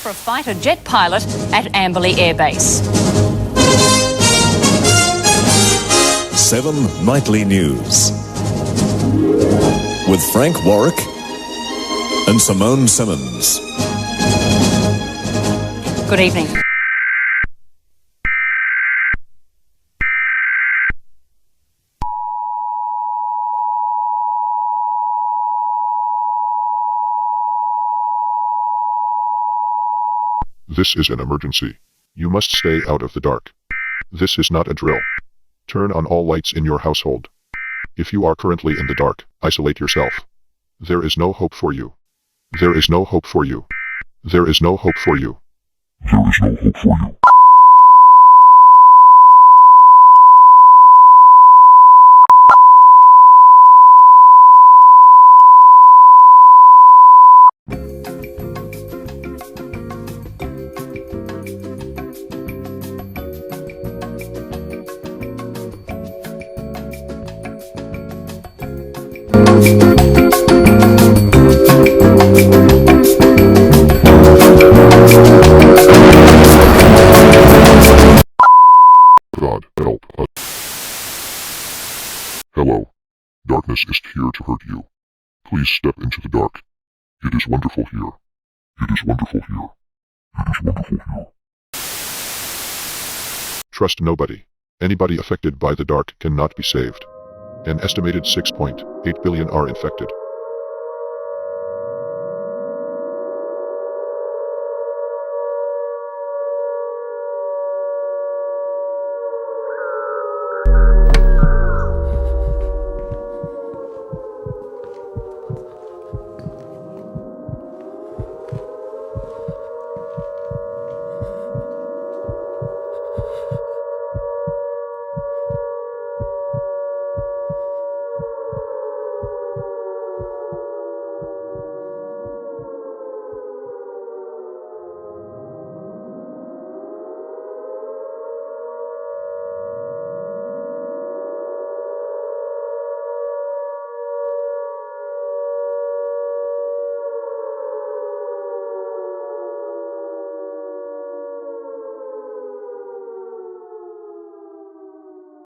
for a fighter jet pilot at Amberley Air Base. 7 Nightly News with Frank Warwick and Simone Simmons. Good evening. This is an emergency. You must stay out of the dark. This is not a drill. Turn on all lights in your household. If you are currently in the dark, isolate yourself. There is no hope for you. There is no hope for you. There is no hope for you. There is no hope for you. God help us. Hello. Darkness is here to hurt you. Please step into the dark. It is wonderful here. It is wonderful here. It is wonderful here. Trust nobody. Anybody affected by the dark cannot be saved. An estimated 6.8 billion are infected.